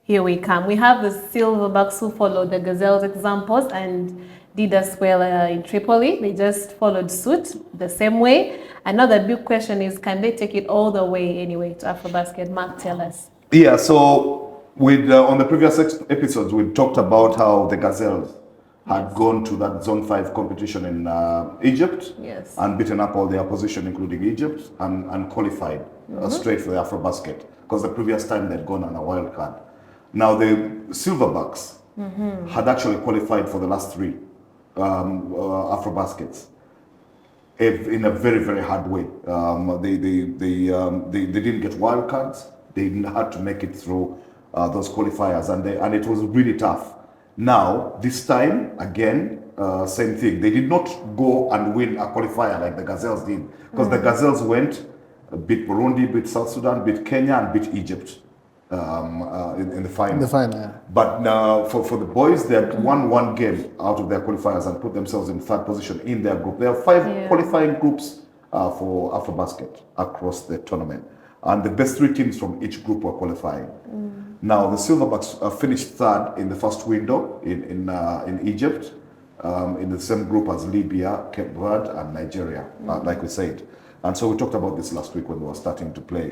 here we come. We have the Silverbacks who followed the Gazelles examples and did as well in Tripoli. They just followed suit the same way. Another big question is, can they take it all the way anyway to Afro Basket? Mark, tell us. Yeah, so with on the previous episodes, we talked about how the Gazelles had gone to that Zone 5 competition in Egypt and beaten up all the opposition, including Egypt, and qualified straight for the Afro Basket, because the previous time they'd gone on a wild card. Now the Silverbacks had actually qualified for the last three Afro Baskets in a very, very hard way. They didn't get wild cards. They had to make it through those qualifiers, and it was really tough. Now, this time, again, same thing. They did not go and win a qualifier like the Gazelles did, because the Gazelles went, beat Burundi, beat South Sudan, beat Kenya, and beat Egypt in the final. But for the boys, they had won one game out of their qualifiers and put themselves in third position in their group. There are 5 qualifying groups for Afro Basket across the tournament, and the best 3 teams from each group were qualifying. Now the Silverbacks finished third in the first window in Egypt, in the same group as Libya, Cape Verde, and Nigeria, like we said. And so we talked about this last week when they were starting to play,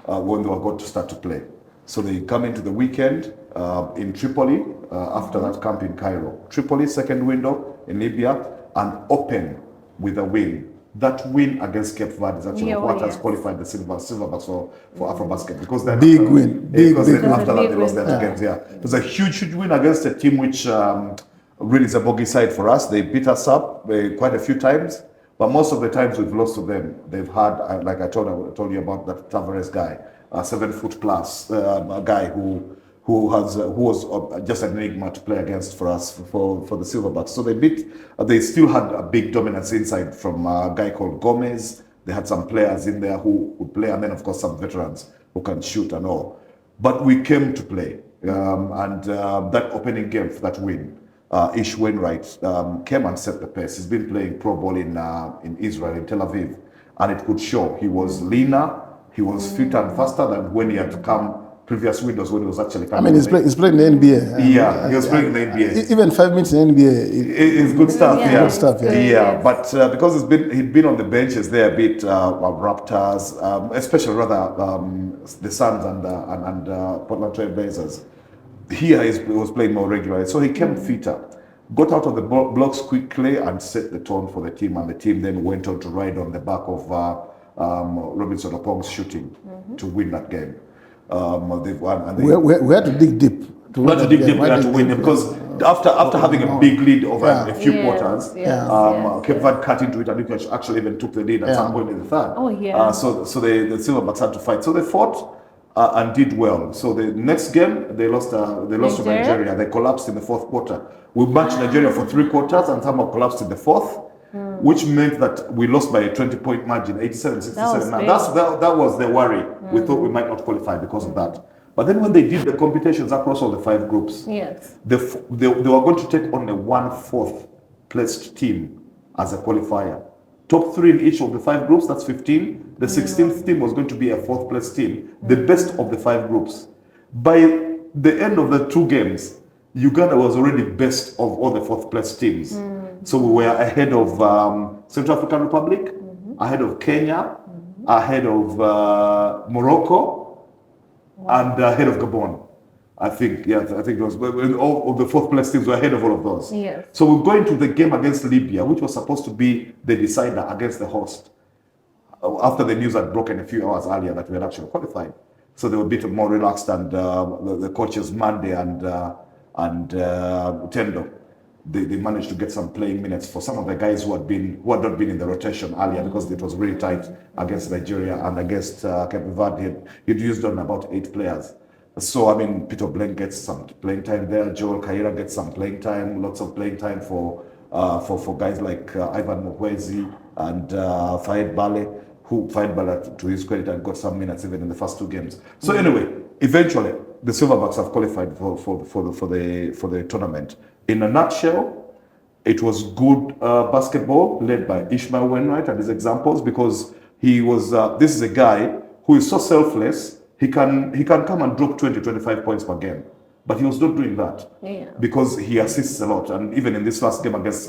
when they were going to start to play. So they come into the weekend in Tripoli, after that camp in Cairo. Tripoli, second window in Libya, and open with a win. That win against Cape Verde is actually what has qualified the Silverbacks for Afro Basket, because then big win. After that they lost their 2 games. It was a huge win against a team which really is a bogey side for us. They beat us up quite a few times, but most of the times we've lost to them. They've had, like I told you about that Tavares guy, a 7 foot plus a guy who was just an enigma to play against for us for the Silverbacks. So they still had a big dominance inside from a guy called Gomez. They had some players in there who would play, and then of course some veterans who can shoot and all. But we came to play, and that opening game for that win, Ish Wainwright came and set the pace. He's been playing pro ball in Israel, in Tel Aviv, and it could show. He was leaner, he was fitter and faster than when he had come previous windows, when he was actually coming. I mean, he's playing in the NBA. He was playing in the NBA. Even 5 minutes in the NBA. It's good stuff. Good stuff. But because he'd been on the benches there a bit, Raptors, especially the Suns and Portland Trail Blazers. Here he was playing more regularly, so he came fitter, got out of the blocks quickly, and set the tone for the team. And the team then went on to ride on the back of Robinson Opong's shooting to win that game. They've won, and we had to dig deep to win it, because after having a big lead over a few quarters, Cape Verde cut into it, and you actually even took the lead at some point in the third. So the Silverbacks had to fight. So they fought and did well. So the next game they lost to Nigeria. They collapsed in the 4th quarter. We matched Nigeria for 3 quarters and somehow collapsed in the 4th. Which meant that we lost by a 20-point margin, 87-67. That was the worry. We thought we might not qualify because of that. But then when they did the competitions across all the 5 groups, they were going to take on a 1/4 placed team as a qualifier. Top 3 in each of the 5 groups, that's 15. The 16th team was going to be a 4th placed team, the best of the 5 groups. By the end of the 2 games, Uganda was already best of all the 4th placed teams. So we were ahead of Central African Republic, ahead of Kenya, ahead of Morocco, and ahead of Gabon. I think it was all of the 4th place teams were ahead of all of those. So we're going to the game against Libya, which was supposed to be the decider against the host, after the news had broken a few hours earlier that we had actually qualified. So they were a bit more relaxed, and the coaches Monday and Tendo, they managed to get some playing minutes for some of the guys who had not been in the rotation earlier, because it was really tight against Nigeria, and against Cape Verde. He'd used on about 8 players. So I mean, Peter Blank gets some playing time there. Joel Kaira gets some playing time. Lots of playing time for guys like Ivan Muhwezi and Fahed Bale, who Fahed Bale, to his credit, had got some minutes even in the first 2 games. So anyway, eventually the Silverbacks have qualified for the tournament. In a nutshell, it was good basketball led by Ishmael Wainwright and his examples, because he was. This is a guy who is so selfless He can come and drop 20, 25 points per game. But he was not doing that because he assists a lot. And even in this last game against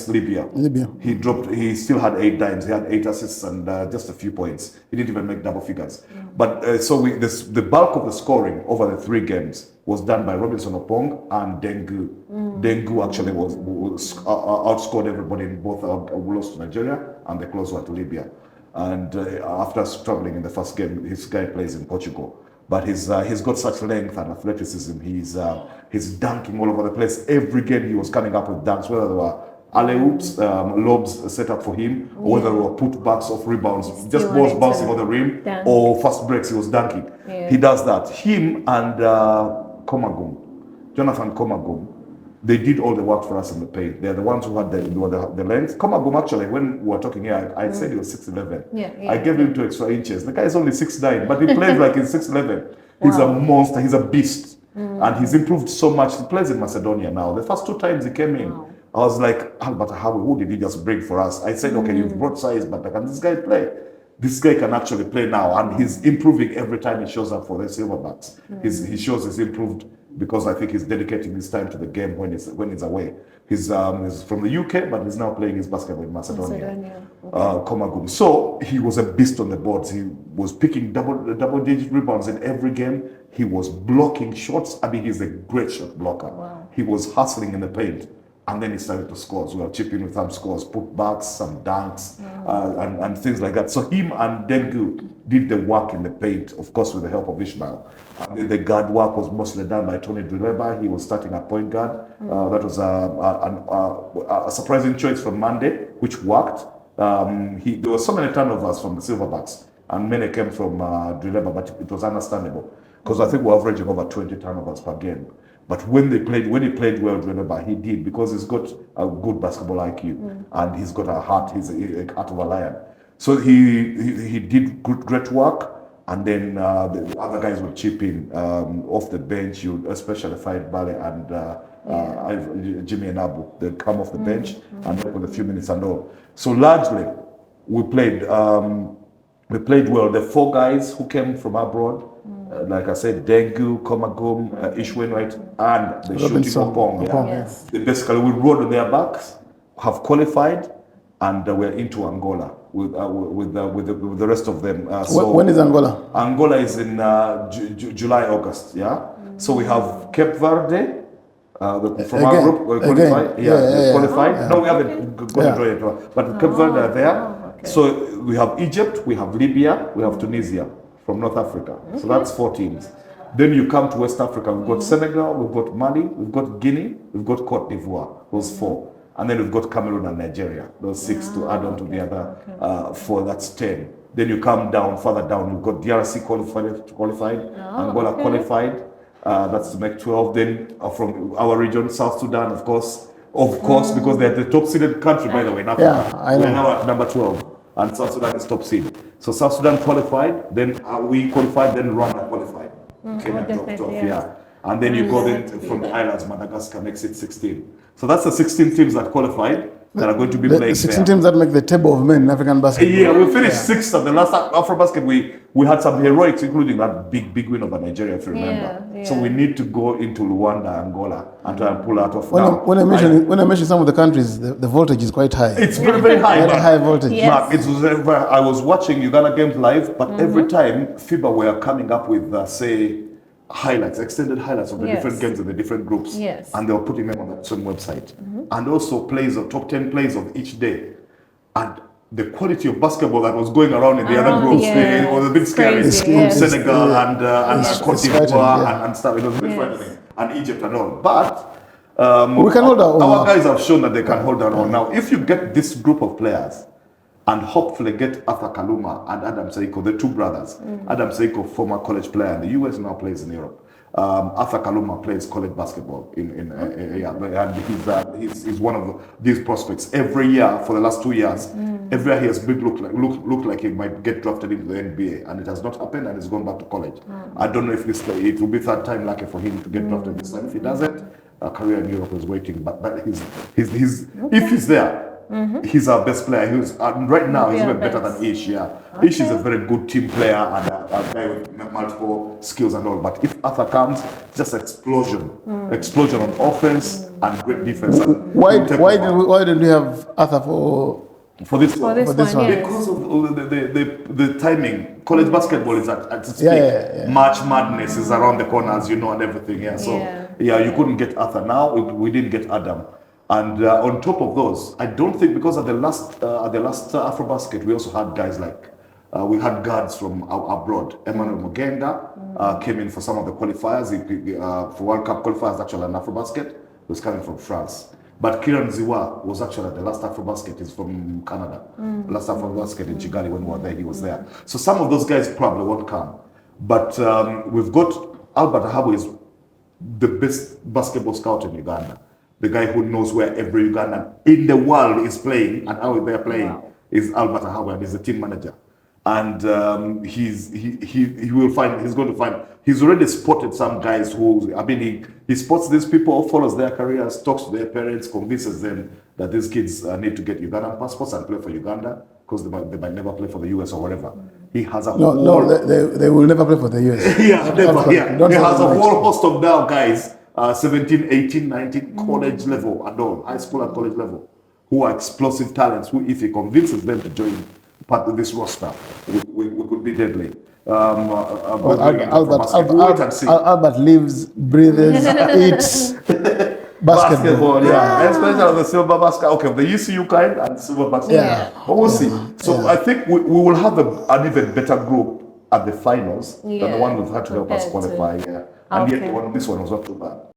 Libya, he still had 8 dimes. He had 8 assists and just a few points. He didn't even make double figures. But the bulk of the scoring over the 3 games was done by Robinson Opong and Dengu. Dengu actually was outscored everybody in both lost to Nigeria and the close one to Libya. And after struggling in the first game, his guy plays in Portugal. But he's got such length and athleticism. He's dunking all over the place. Every game he was coming up with dunks, whether they were alley-oops, lobes set up for him, or whether they were putbacks off rebounds, just balls bouncing on the rim, or fast breaks, he was dunking. He does that. Him and Jonathan Komagum, they did all the work for us in the paint. They're the ones who had the length. Komagum, actually, when we were talking here, I said he was 6'11". I gave him 2 extra inches. The guy is only 6'9", but he plays like he's 6'11". He's a monster. He's a beast. And he's improved so much. He plays in Macedonia now. The first 2 times he came in, I was like, Albert, who did he just bring for us? I said, okay, you've brought size, but can this guy play? This guy can actually play now. And he's improving every time he shows up for the Silverbacks. He shows he's improved because I think he's dedicating his time to the game when he's away. He's from the UK, but he's now playing his basketball in Macedonia. Komagum. So he was a beast on the boards. He was picking double-digit rebounds in every game. He was blocking shots. I mean, he's a great shot blocker. Wow. He was hustling in the paint. And then he started to score. So we were chipping with some scores, putbacks, some dunks, and things like that. So him and Dengu did the work in the paint, of course, with the help of Ishmael. And the guard work was mostly done by Tony Drileba. He was starting at point guard. That was a surprising choice from Monday, which worked. There were so many turnovers from the Silverbacks, and many came from Drileba, but it was understandable because I think we're averaging over 20 turnovers per game. But when he played well, remember, he did, because he's got a good basketball IQ and he's got a heart. He's a heart of a lion. So he did great work, and then the other guys would chip in off the bench. You especially Faid Bale and Jimmy and Abu. They'd come off the bench and help with a few minutes and all. So largely, we played well. The 4 guys who came from abroad. Like I said, Dengu, Komagum, Ishwenwright, and the shooting Opong. They basically we rode on their backs, have qualified, and we're into Angola with the rest of them. So when is Angola? Angola is in July, August. So we have Cape Verde. From our group, we're qualified. Qualified. No, we haven't got to draw it, but Cape Verde are there. So we have Egypt, we have Libya, we have Tunisia. From North Africa. So that's 4 teams. Then you come to West Africa. We've got Senegal, we've got Mali, we've got Guinea, we've got Cote d'Ivoire. Those 4. And then we've got Cameroon and Nigeria. Those 6 to add on to the other 4. That's 10. Then you come down, further down, you've got DRC qualified, Angola qualified. That's to make 12. Then from our region, South Sudan, of course, because they're the top seeded country, by the way, in Africa. We're now at number 12. And South Sudan is top seed. So South Sudan qualified, then we qualified, then Rwanda qualified. Kenya dropped off, And then you go from the islands, Madagascar makes it 16. So that's the 16 teams that qualified that are going to be playing 16 teams that make the table of men in African basketball. Yeah, we finished 6th at the last Afro Basket. We had some heroics, including that big win over Nigeria, if you remember. So we need to go into Rwanda, Angola, and try and pull out of. When I mention some of the countries, the voltage is quite high. It's very high. Very high voltage. Mark, I was watching Uganda games live, but every time FIBA were coming up with extended highlights of the different games in the different groups, and they were putting them on the same website, and also top 10 plays of each day, and the quality of basketball that was going around in the other groups was a bit scary. Senegal and Cote d'Ivoire and stuff. It was a bit frightening, and Egypt and all. But we can hold our own. Our guys have shown that they can hold their own. Now, if you get this group of players, and hopefully get Arthur Kaluma and Adam Seiko, the 2 brothers. Adam Seiko, former college player in the US, now plays in Europe. Arthur Kaluma plays college basketball and he's one of these prospects. Every year for the last 2 years, every year he has looked like he might get drafted into the NBA, and it has not happened, and he's gone back to college. I don't know if it will be 3rd time lucky for him to get drafted this time. If he doesn't, a career in Europe is waiting. But if he's there, He's our best player. Right now, he's even better than Ish. Yeah, Ish is a very good team player and a guy with multiple skills and all. But if Arthur comes, just explosion on offense and great defense. Why didn't we have Arthur for this one? Yes. Because of the timing. College basketball is at its peak. March Madness is around the corners, and everything. Yeah, so you couldn't get Arthur. Now we didn't get Adam. And on top of those, I don't think, because at the last Afro Basket, we also had guys like we had guards from abroad. Emmanuel Mugenga came in for some of the qualifiers. For World Cup qualifiers, actually, an Afro Basket. He was coming from France. But Kiran Ziwa was actually the last Afro Basket. He's from Canada. The last Afro Basket in Kigali, when we were there, he was there. So some of those guys probably won't come. But we've got Albert Ahabu is the best basketball scout in Uganda. The guy who knows where every Ugandan in the world is playing and how they're playing is Albert Ahabu, and he's the team manager. And he will find, he's going to find, he's already spotted some guys who, he spots these people, follows their careers, talks to their parents, convinces them that these kids need to get Ugandan passports and play for Uganda, because they might never play for the US or whatever. He has a they will never play for the US. He has a whole host of now guys, 17, 18, 19, college level and all, high school and college level, who are explosive talents, who, if he convinces them to join part of this roster, we could be deadly. Albert lives, breathes, eats basketball. Especially on the Silverbacks. Okay, the ECU kind and Silverbacks. But we'll see. So I think we will have an even better group at the finals than the one we've had to help us qualify. And yet this one was not too bad.